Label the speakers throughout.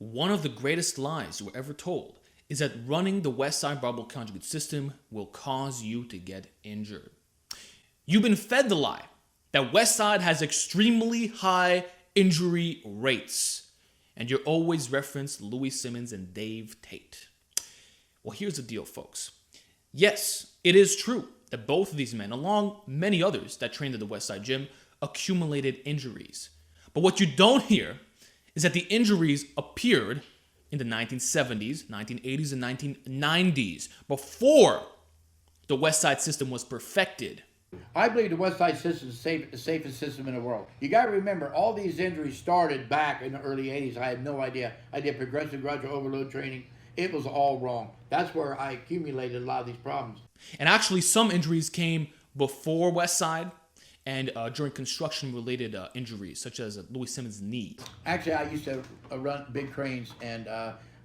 Speaker 1: One of the greatest lies you were ever told is that running the Westside barbell conjugate system will cause you to get injured. You've been fed the lie that Westside has extremely high injury rates, and you always reference Louis Simmons and Dave Tate. Well, here's the deal, folks. Yes, it is true that both of these men, along many others that trained at the Westside gym, accumulated injuries. But what you don't hear is that the injuries appeared in the 1970s, 1980s, and 1990s, before the Westside system was perfected.
Speaker 2: I believe the Westside system is the safest system in the world. You got to remember, all these injuries started back in the early 80s. I had no idea. I did progressive gradual overload training. It was all wrong. That's where I accumulated a lot of these problems.
Speaker 1: And actually, some injuries came before Westside and during construction-related injuries, such as Louis Simmons' knee.
Speaker 2: Actually, I used to run big cranes and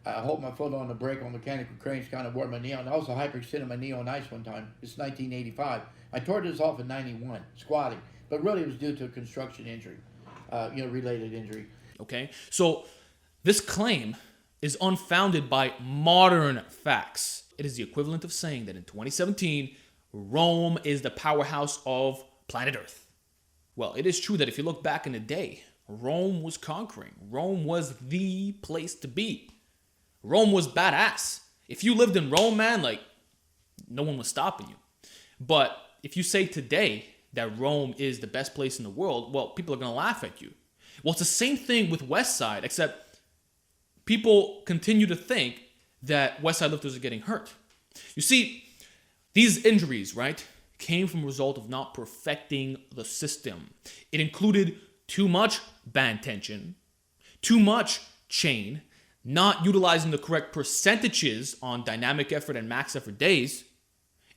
Speaker 2: hold my foot on the brake on mechanical cranes, kind of wore my knee on. I also hyperextended my knee on ice one time. It's 1985. I tore this off in 91, squatting. But really, it was due to a construction injury, related injury.
Speaker 1: Okay, so this claim is unfounded by modern facts. It is the equivalent of saying that in 2017, Rome is the powerhouse of planet Earth. Well, it is true that if you look back in the day, Rome was conquering. Rome was the place to be. Rome was badass. If you lived in Rome, man, no one was stopping you. But if you say today that Rome is the best place in the world, well, people are going to laugh at you. Well, it's the same thing with Westside, except people continue to think that Westside lifters are getting hurt. You see, these injuries, right, came from a result of not perfecting the system. It included too much band tension, too much chain, not utilizing the correct percentages on dynamic effort and max effort days,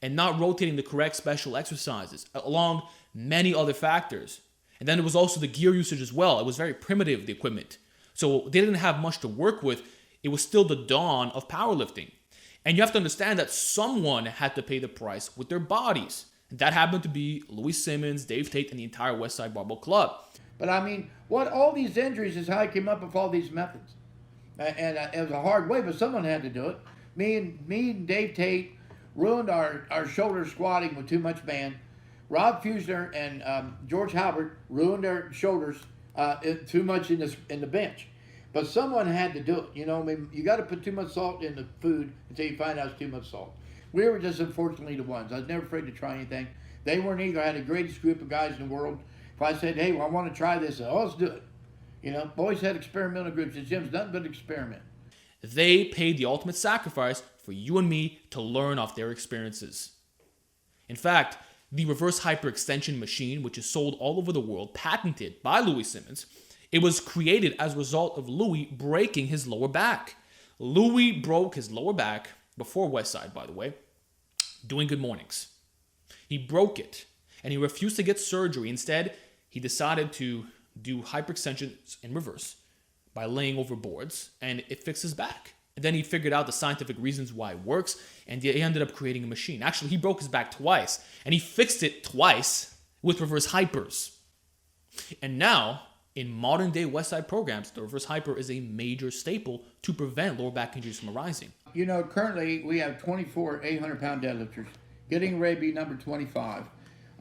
Speaker 1: and not rotating the correct special exercises, along many other factors. And then it was also the gear usage as well. It was very primitive, the equipment. So they didn't have much to work with. It was still the dawn of powerlifting. And you have to understand that someone had to pay the price with their bodies. And that happened to be Louis Simmons, Dave Tate, and the entire Westside Barbell Club.
Speaker 2: But I mean, all these injuries is how I came up with all these methods. And it was a hard way, but someone had to do it. Me and Dave Tate ruined our shoulder squatting with too much band. Rob Fusner and George Halbert ruined their shoulders too much in the bench. But someone had to do it. You got to put too much salt in the food until you find out it's too much salt. We were just unfortunately the ones. I was never afraid to try anything. They weren't either. I had the greatest group of guys in the world. If I said, hey, well, I want to try this, let's do it. Boys had experimental groups. The gym's nothing but experiment.
Speaker 1: They paid the ultimate sacrifice for you and me to learn off their experiences. In fact, the reverse hyperextension machine, which is sold all over the world, patented by Louis Simmons, it was created as a result of Louis breaking his lower back. Louis broke his lower back, before Westside, by the way, doing good mornings. He broke it, and he refused to get surgery. Instead, he decided to do hyperextensions in reverse by laying over boards, and it fixed his back. And then he figured out the scientific reasons why it works, and he ended up creating a machine. Actually, he broke his back twice, and he fixed it twice with reverse hypers. And now, in modern-day Westside programs, the reverse hyper is a major staple to prevent lower back injuries from arising.
Speaker 2: Currently, we have 24 800-pound deadlifters, getting ready to be number 25.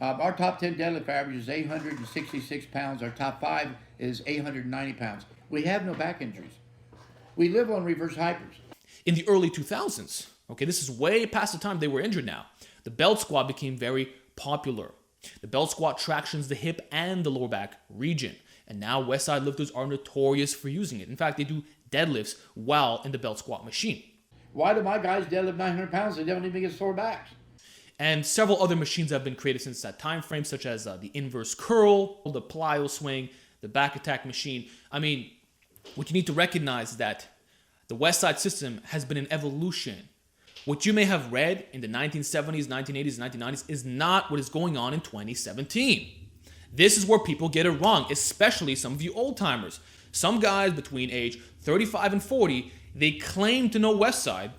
Speaker 2: Our top 10 deadlift average is 866 pounds. Our top 5 is 890 pounds. We have no back injuries. We live on reverse hypers.
Speaker 1: In the early 2000s, okay, this is way past the time they were injured now, the belt squat became very popular. The belt squat tractions the hip and the lower back region. And now Westside lifters are notorious for using it. In fact, they do deadlifts while in the belt squat machine.
Speaker 2: Why do my guys deadlift 900 pounds? They don't even get sore backs.
Speaker 1: And several other machines have been created since that time frame, such as the inverse curl, the plyo swing, the back attack machine. I mean, what you need to recognize is that the Westside system has been an evolution. What you may have read in the 1970s, 1980s, 1990s is not what is going on in 2017. This is where people get it wrong, especially some of you old-timers. Some guys between age 35 and 40, they claim to know Westside,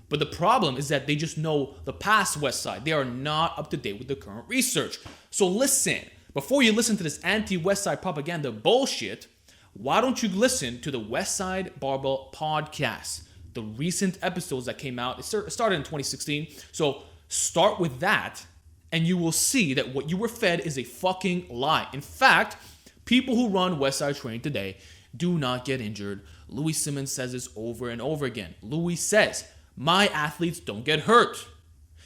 Speaker 1: but the problem is that they just know the past Westside. They are not up to date with the current research. So listen, before you listen to this anti-Westside propaganda bullshit, why don't you listen to the Westside Barbell podcast? The recent episodes that came out, it started in 2016. So start with that, and you will see that what you were fed is a fucking lie. In fact, people who run Westside training today do not get injured. Louis Simmons says this over and over again. Louis says, my athletes don't get hurt.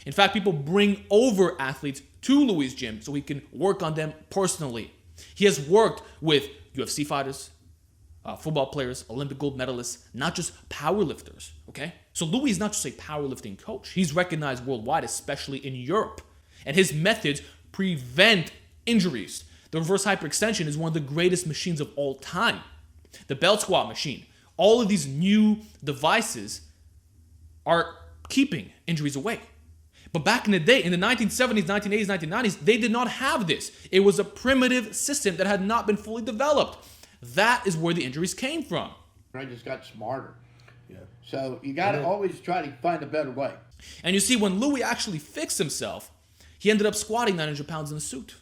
Speaker 1: In fact, people bring over athletes to Louis' gym so he can work on them personally. He has worked with UFC fighters, football players, Olympic gold medalists, not just powerlifters, okay? So Louis is not just a powerlifting coach. He's recognized worldwide, especially in Europe. And his methods prevent injuries. The reverse hyperextension is one of the greatest machines of all time. The belt squat machine. All of these new devices are keeping injuries away. But back in the day, in the 1970s, 1980s, 1990s, they did not have this. It was a primitive system that had not been fully developed. That is where the injuries came from.
Speaker 2: I just got smarter. Yeah. So you got to always try to find a better way.
Speaker 1: And you see, when Louis actually fixed himself, he ended up squatting 900 pounds in a suit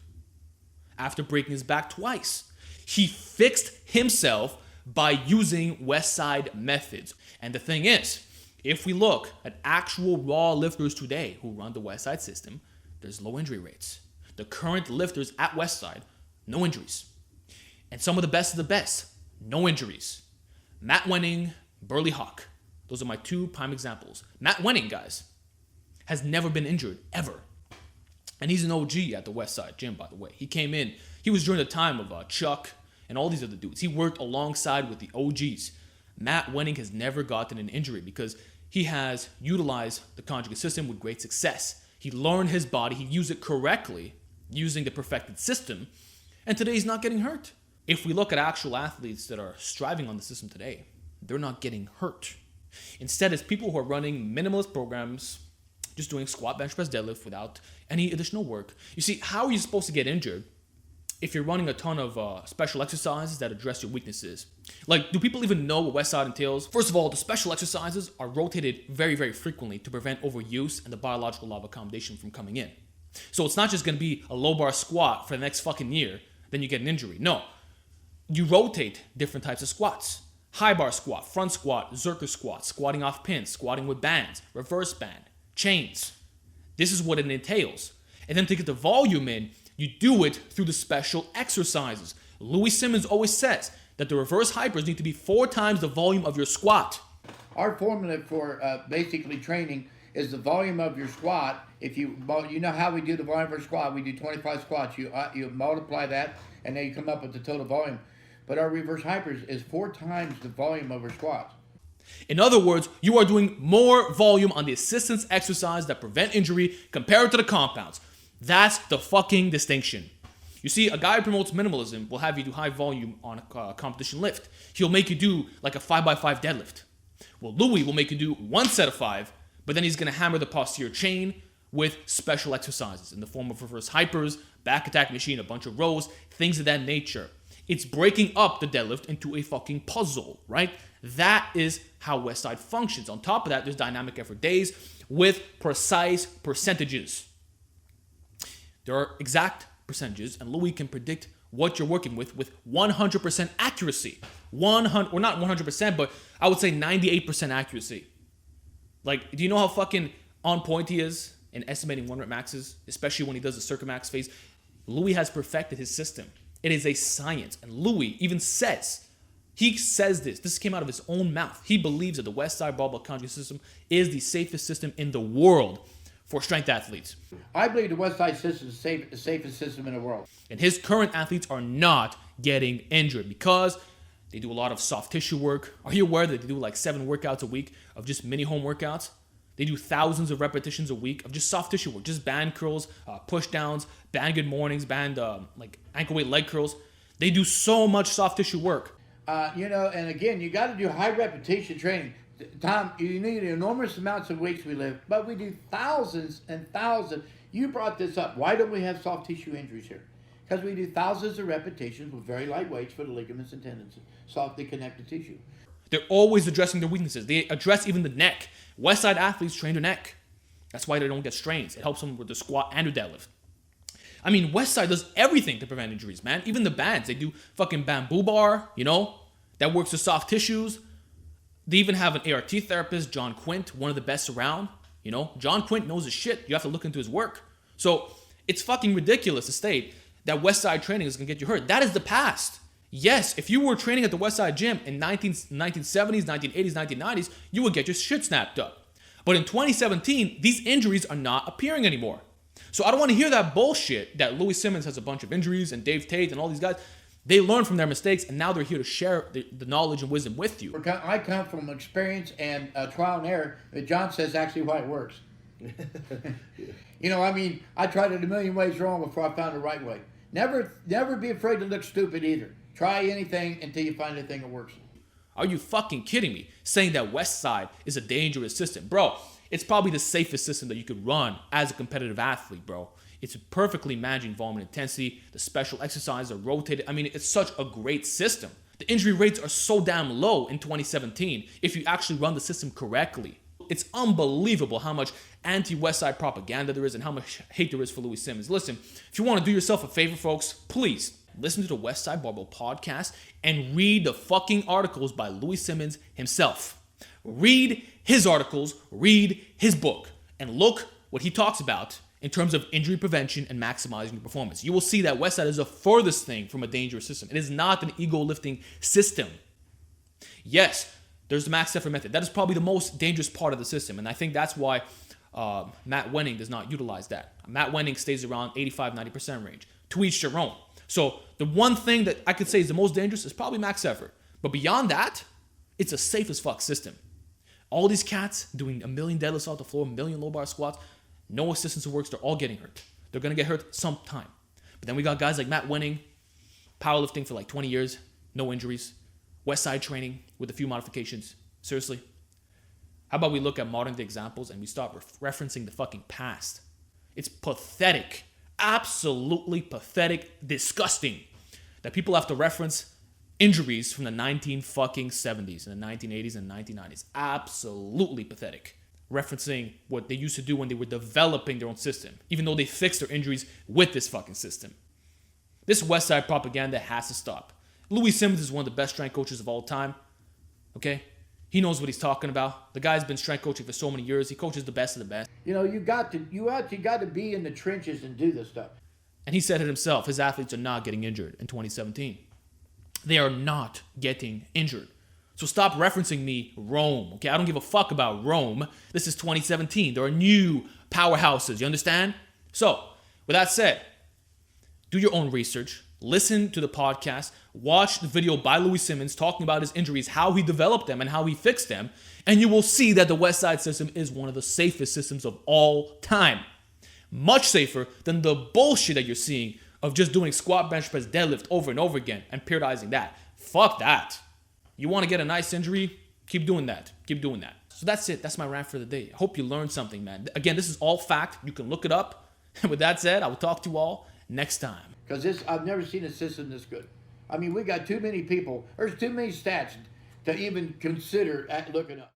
Speaker 1: after breaking his back twice. He fixed himself by using Westside methods. And the thing is, if we look at actual raw lifters today who run the Westside system, there's low injury rates. The current lifters at Westside, no injuries. And some of the best, no injuries. Matt Wenning, Burley Hawk. Those are my two prime examples. Matt Wenning, guys, has never been injured, ever. And he's an OG at the Westside gym, by the way. He came in, he was during the time of Chuck and all these other dudes. He worked alongside with the OGs. Matt Wenning has never gotten an injury because he has utilized the conjugate system with great success. He learned his body, he used it correctly, using the perfected system, and today he's not getting hurt. If we look at actual athletes that are striving on the system today, they're not getting hurt. Instead, it's people who are running minimalist programs, just doing squat, bench press, deadlift without any additional work. You see, how are you supposed to get injured if you're running a ton of special exercises that address your weaknesses? Like, do people even know what Westside entails? First of all, the special exercises are rotated very, very frequently to prevent overuse and the biological law of accommodation from coming in. So it's not just going to be a low bar squat for the next fucking year, then you get an injury. No, you rotate different types of squats. High bar squat, front squat, zerker squat, squatting off pins, squatting with bands, reverse band, chains. This is what it entails. And then to get the volume in, you do it through the special exercises. Louis Simmons always says that the reverse hypers need to be 4 times the volume of your squat.
Speaker 2: Our formula for basically training is the volume of your squat. If you know how we do the volume of our squat, we do 25 squats. You multiply that, and then you come up with the total volume. But our reverse hypers is 4 times the volume of our squats.
Speaker 1: In other words, you are doing more volume on the assistance exercise that prevent injury compared to the compounds. That's the fucking distinction. You see, a guy who promotes minimalism will have you do high volume on a competition lift. He'll make you do like a 5x5 deadlift. Well, Louis will make you do 1 set of 5, but then he's going to hammer the posterior chain with special exercises in the form of reverse hypers, back attack machine, a bunch of rows, things of that nature. It's breaking up the deadlift into a fucking puzzle, right? That is how Westside functions. On top of that, there's dynamic effort days with precise percentages. There are exact percentages, and Louis can predict what you're working with 100% accuracy. Or not 100%, but I would say 98% accuracy. Like, do you know how fucking on point he is in estimating 1 rep maxes, especially when he does the circuit max phase? Louis has perfected his system. It is a science. And Louis even says, this came out of his own mouth. He believes that the Westside barbell conjugate system is the safest system in the world for strength athletes.
Speaker 2: I believe the Westside system is the safest system in the world.
Speaker 1: And his current athletes are not getting injured because they do a lot of soft tissue work. Are you aware that they do like 7 workouts a week of just mini home workouts? They do thousands of repetitions a week of just soft tissue work, just band curls, push downs, band good mornings, band like ankle weight leg curls. They do so much soft tissue work.
Speaker 2: And again, you got to do high repetition training. Tom, you need enormous amounts of weights we lift, but we do thousands and thousands. You brought this up. Why don't we have soft tissue injuries here? Because we do thousands of repetitions with very light weights for the ligaments and tendons, softly connected tissue.
Speaker 1: They're always addressing their weaknesses. They address even the neck. Westside athletes train their neck. That's why they don't get strains. It helps them with the squat and the deadlift. I mean, Westside does everything to prevent injuries, man. Even the bands. They do fucking bamboo bar, that works with soft tissues. They even have an ART therapist, John Quint, one of the best around. You know, John Quint knows his shit. You have to look into his work. So it's fucking ridiculous to state that Westside training is going to get you hurt. That is the past. Yes, if you were training at the Westside gym in 1970s, 1980s, 1990s, you would get your shit snapped up. But in 2017, these injuries are not appearing anymore. So I don't want to hear that bullshit that Louis Simmons has a bunch of injuries and Dave Tate and all these guys. They learn from their mistakes, and now they're here to share the knowledge and wisdom with you.
Speaker 2: I come from experience and trial and error. John says actually why it works. You know, I mean, I tried it a million ways wrong before I found the right way. Never be afraid to look stupid either. Try anything until you find a thing that works.
Speaker 1: Are you fucking kidding me? Saying that Westside is a dangerous system. Bro, it's probably the safest system that you could run as a competitive athlete, bro. It's perfectly managing volume and intensity. The special exercises are rotated. I mean, it's such a great system. The injury rates are so damn low in 2017 if you actually run the system correctly. It's unbelievable how much anti-Westside propaganda there is and how much hate there is for Louis Simmons. Listen, if you want to do yourself a favor, folks, please listen to the Westside Barbell podcast and read the fucking articles by Louis Simmons himself. Read his articles, read his book, and look what he talks about in terms of injury prevention and maximizing your performance. You will see that Westside is the furthest thing from a dangerous system. It is not an ego-lifting system. Yes, there's the max effort method. That is probably the most dangerous part of the system, and I think that's why Matt Wenning does not utilize that. Matt Wenning stays around 85-90% range. To each their own. So the one thing that I could say is the most dangerous is probably max effort. But beyond that, it's a safe as fuck system. All these cats doing 1 million deadlifts off the floor, 1 million low bar squats, no assistance works, they're all getting hurt. They're going to get hurt sometime. But then we got guys like Matt Wenning, powerlifting for like 20 years, no injuries, Westside training with a few modifications. Seriously. How about we look at modern day examples and we stop referencing the fucking past? It's pathetic. Absolutely pathetic, disgusting that people have to reference injuries from the 1970s and the 1980s and 1990s. Absolutely pathetic. Referencing what they used to do when they were developing their own system, even though they fixed their injuries with this fucking system. This Westside propaganda has to stop. Louis Simmons is one of the best strength coaches of all time. Okay? He knows what he's talking about. The guy's been strength coaching for so many years. He coaches the best of the best.
Speaker 2: You know, you actually got to be in the trenches and do this stuff.
Speaker 1: And he said it himself. His athletes are not getting injured in 2017. They are not getting injured. So stop referencing me Rome, okay? I don't give a fuck about Rome. This is 2017. There are new powerhouses, you understand? So, with that said, do your own research. Listen to the podcast. Watch the video by Louis Simmons talking about his injuries, how he developed them and how he fixed them. And you will see that the Westside system is one of the safest systems of all time. Much safer than the bullshit that you're seeing of just doing squat, bench press, deadlift over and over again and periodizing that. Fuck that. You want to get a nice injury? Keep doing that. Keep doing that. So that's it. That's my rant for the day. I hope you learned something, man. Again, this is all fact. You can look it up. And with that said, I will talk to you all next time.
Speaker 2: Because I've never seen a system this good. I mean, we got too many people. There's too many stats to even consider looking up.